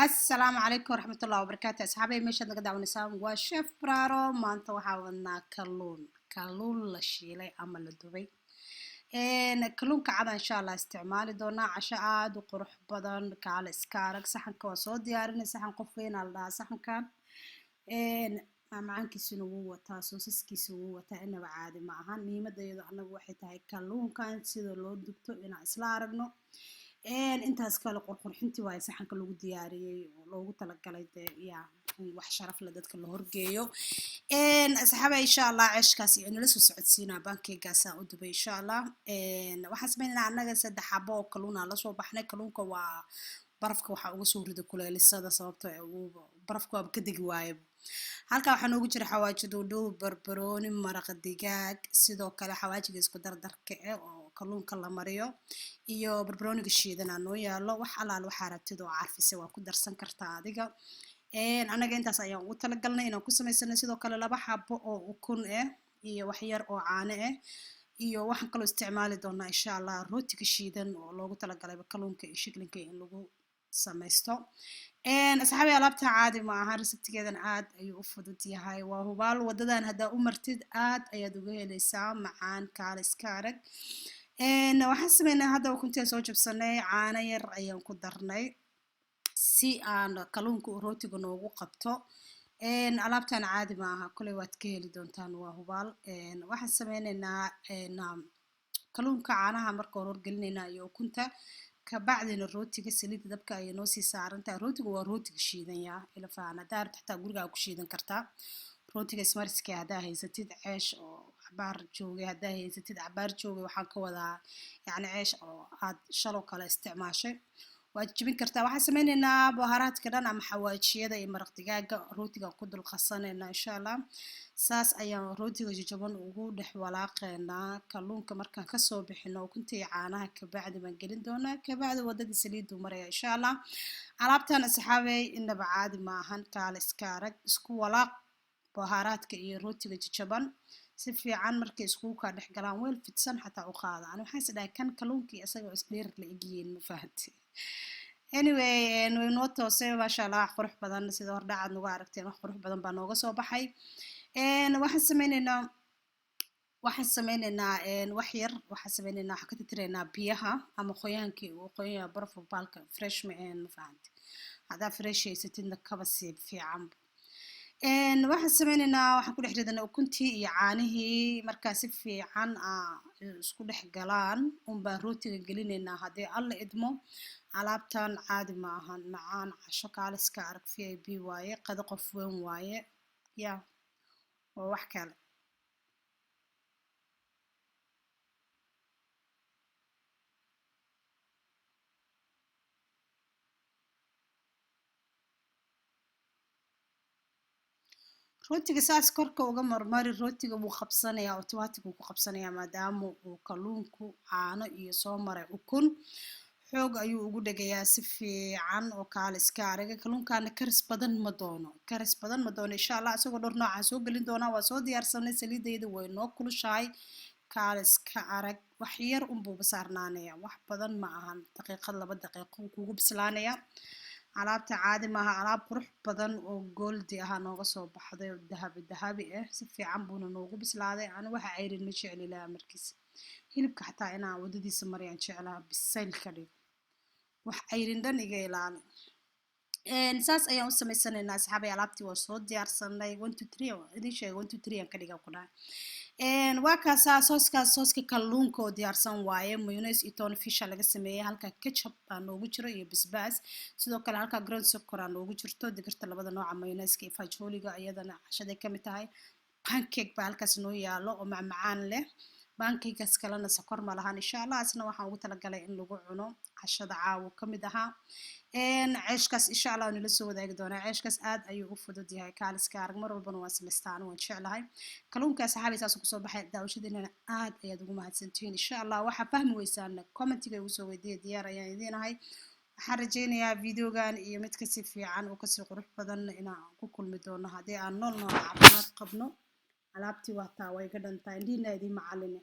السلام عليكم ورحمة الله وبركاته أصحابي مشهد نقدر ونسام وشيف برارو ما أنت وحاولنا كلون للشيلي أما للدبي كلون كعادة إن شاء الله استعمالي دونا عشاء وقروح بدن كعلى إسكارك صحن كواسود ديارنا صحن قفين على صحن كان معانكي سنوة تاسوسكي سنوة إنه عادي معهن مهمة ده أنا واحد هاي كلون كان سيد لو دكتور إن إسلا رجنا intaas kale qurxintii waa saxanka lagu diyaariyay oo loogu talagalay wax sharaf leh dadka la horgeeyo asxaabay insha Allah ceeshkaas iyo nala soo socodsiinaa bankeegaas aan u dubay insha Allah waxaan sameynaa anaga saddex xabo oo kaluuna la soo baxnay kaluunka waa barafka waxa uga soo rida kuleelisada sababtoo ah barafka waa ka degi waayo halka waxaa noogu jira xawaaji duuduu barbarooni maraq digaag sidoo kale xawaajiga isku dardarka oo kalluunka la mariyo iyo barbarooniga shiidan noo yaalo wax alaal waxa rabtid oo carfisa waa ku darsan kartaa adiga anaga intaas ayaan ugu talagalnay inaan ku samaysano sidoo kale laba xabo oo ukun iyo wax yar oo caano iyo waxaan kaloo isticmaali doonaa insha Allah rootiga shiidan oo loogu talagalay kalluunka iyo shiklinka in lagu samaysto asxaabi alaabta caadi ma aha reseptigeedan aad ayuu u fudud yahay waa hubaal wadadan hadaa u martid aad ayaad uga helaysaa macaan kaaliska arag waxaan sameynaa hadda ukuntii soo jabsanay caano yar ayaan ku darnay si aan kalluunka rootiga noogu qabto alaabtan caadi ma aha kulay waad ka heli doontaan waa hubaal waxaan sameynaynaa kalluunka caanaha marka hore gelinayna iyo ukunta kabacdina rootiga saliid dabka ay noo sii saarantaa rootiga waa rootiga shiidan yaa ila faana daar xataa guriga ku shiidan kartaa rootiga smartska hadaa haysatid ceesh oo cabaar joogay hadaa haysatid cabaar joogay waxaan ka wadaa yani ceesh oo aad shalo kale isticmaashay waad jibin kartaa waxaan sameynaynaa bahaaraadka dhan ama xawaajiyada iyo maraq digaaga rootiga ku dul qasanayna insha Allah saas ayaan rootiga jajaban ugu dhex walaaqeynaa kalluunka markaan ka soo bixino ukuntii caanaha ka bacdi baan gelin doonaa ka bacdi wadada saliidu maraya insha Allah alaabtan asxaabay inaba caadi ma ahan kaal iska arag isku walaaq bahaaraadka iyo rootiga jajaban si fiican markay isku ka dhex galaan weel fidsan xataa u qaada ani waxaan isdhahay kan kalluunkii asaga isdheer la egiyeen ma fahanti anyway way noo toosay masha Allah qurux badan sida hordhacaad nagu aragteen wax qurux badan baa nooga soo baxay waxaan sameynaynaa wax yar waxaan sameynaynaa waxa ka tirtireynaa biyaha ama qoyaankii oo qoyaan baraf baalka fresh ma fahanti hadaa fresh haysatidna kaba si fiican waxaan sameynaynaa waxaan ku dhex ridanaa ukuntii iyo caanihii markaa si fiican isku dhex galaan baan rootiga gelinaynaa haddii alla idmo alaabtan caadi ma ahan macaan casho kaaliska arag VIP waaye qado qof weyn waaye waa wax kale rootiga saas korka uga marmari rootiga wuu qabsanayaa automatic wuu ku qabsanayaa maadaama uu kalluunku caano iyo soo maray ukun xoog ayuu ugu dhagayaa si fiican oo kaal iska araga kalluunkaana karis badan ma doono insha Allah asagoo dhor nooca soo gelin doona waa soo diyaarsanay saliidayda way noo kulushahay kaal iska arag wax yar buu saarnaanaya wax badan ma ahan daqiiqad 2 daqiiqo kugu bislaanaya alaabta caadi maaha alaab qurux badan oo goldi ah nooga soo baxday oo dahabi si fiican buuna noogu bislaaday ana waxa ayrin ma jecli laa markiis hilibka xataa inaan wadadiisa mariyaan jeclaa bisayl ka dhig wax ayrin dhan iga ilaali saas ayaan u sameysanaynaa asxaabay alaabtii waa soo diyaarsanay 1 2 3 idin sheegay 1 2 3 aan ka dhigaa ku dhahay waa kaasa sooska kalluunka oo diyaarsan waaye mayonnaise iyo tuna fish laga sameeyay halka ketchup baa noogu jiro iyo basbaas sidoo kale halka ground sukar aa noogu jirto digirta labada nooc mayonnaise iyo fajoliga iyadana cashada ka mid tahay pancake baa halkaas noo yaalo oo macmacaan leh pancake-kaas kalena sokor ma lahan insha Allah asna waxaan ugu talagalay in lagu cuno cashada caawa ka mid aha ceeshkaas insha Allah nala soo wadaagi doonaa ceeshkaas aad ayuu u fudud yahay kaaliska arag mar walbana waa samaystaan waan jeclahay kalluunka saxaabisaas ku soo baxay daawashadiina aad ayaad ugu mahadsantihiin insha Allah waxa fahmi weysaan commentiga ugu soo weydiiyay diyaar ayaan idinahay waxaan rajeynayaa videogan iyo mid ka si fiican oo ka si qurux badan inaan ku kulmi doono haddii aan nool caafimaad qabno alaabtii waa taa way ka dhantahay indhiina idin macalin